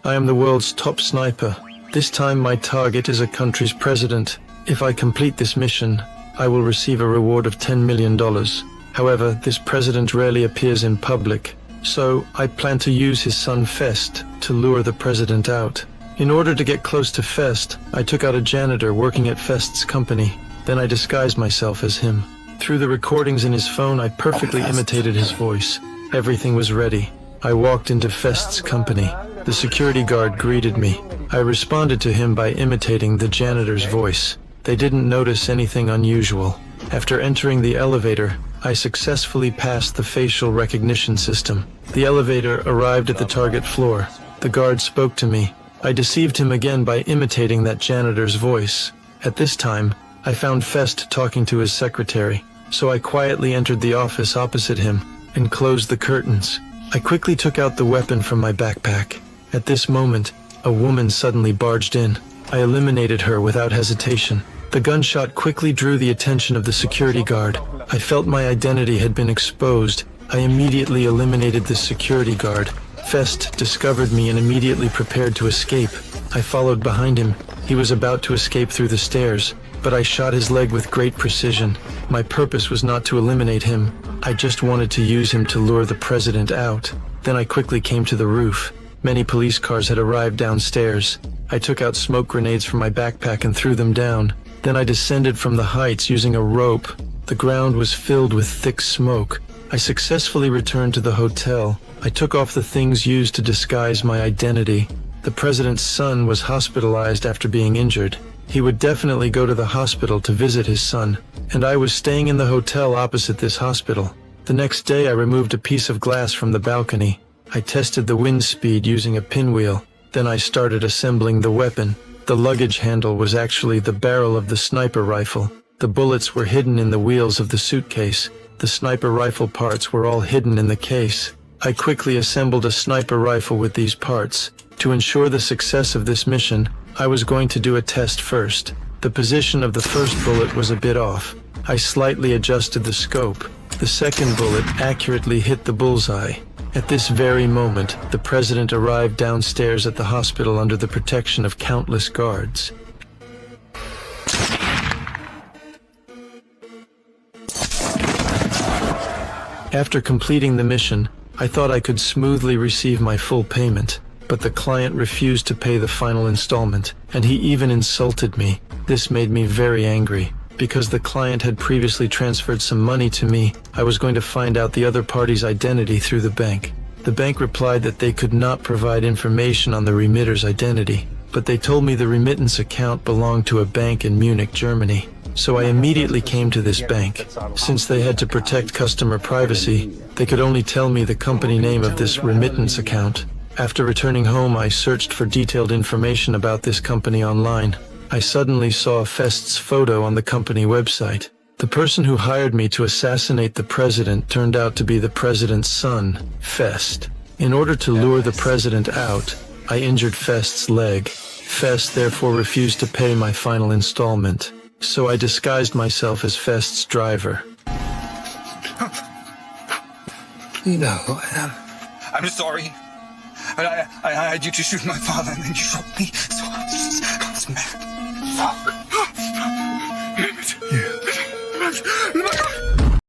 I am the world's top sniper. This time my target is a country's president. If I complete this mission, I will receive a reward of $10 million. However, this president rarely appears in public, so I plan to use his son Fest to lure the president out. In order to get close to Fest, I took out a janitor working at Fest's company. Then I disguised myself as him. Through the recordings in his phone, I perfectly imitated his voice. Everything was ready. I walked into Fest's company. The security guard greeted me. I responded to him by imitating the janitor's voice. They didn't notice anything unusual. After entering the elevator, I successfully passed the facial recognition system. The elevator arrived at the target floor. The guard spoke to me. I deceived him again by imitating that janitor's voice. At this time, I found Fest talking to his secretary, so I quietly entered the office opposite him and closed the curtains. I quickly took out the weapon from my backpack. At this moment, a woman suddenly barged in. I eliminated her without hesitation. The gunshot quickly drew the attention of the security guard. I felt my identity had been exposed. I immediately eliminated the security guard. Fest discovered me and immediately prepared to escape. I followed behind him. He was about to escape through the stairs, but I shot his leg with great precision. My purpose was not to eliminate him. I just wanted to use him to lure the president out. Then I quickly came to the roof. Many police cars had arrived downstairs. I took out smoke grenades from my backpack and threw them down. Then I descended from the heights using a rope. The ground was filled with thick smoke. I successfully returned to the hotel. I took off the things used to disguise my identity. The president's son was hospitalized after being injured. He would definitely go to the hospital to visit his son, and I was staying in the hotel opposite this hospital. The next day I removed a piece of glass from the balcony. I tested the wind speed using a pinwheel. Then I started assembling the weapon. The luggage handle was actually the barrel of the sniper rifle. The bullets were hidden in the wheels of the suitcase. The sniper rifle parts were all hidden in the case. I quickly assembled a sniper rifle with these parts. To ensure the success of this mission, I was going to do a test first. The position of the first bullet was a bit off. I slightly adjusted the scope. The second bullet accurately hit the bullseye. At this very moment, the president arrived downstairs at the hospital under the protection of countless guards. After completing the mission, I thought I could smoothly receive my full payment, but the client refused to pay the final installment, and he even insulted me. This made me very angry. Because the client had previously transferred some money to me, I was going to find out the other party's identity through the bank. The bank replied that they could not provide information on the remitter's identity, but they told me the remittance account belonged to a bank in Munich, Germany. So I immediately came to this bank. Since they had to protect customer privacy, they could only tell me the company name of this remittance account. After returning home, I searched for detailed information about this company online. I suddenly saw Fest's photo on the company website. The person who hired me to assassinate the president turned out to be the president's son, Fest. In order to lure the president out, I injured Fest's leg. Fest therefore refused to pay my final installment. So I disguised myself as Fest's driver. You know who I am. I'm sorry. I had you to shoot my father and then you shot me. So I was mad. Fuck. Damn it. You.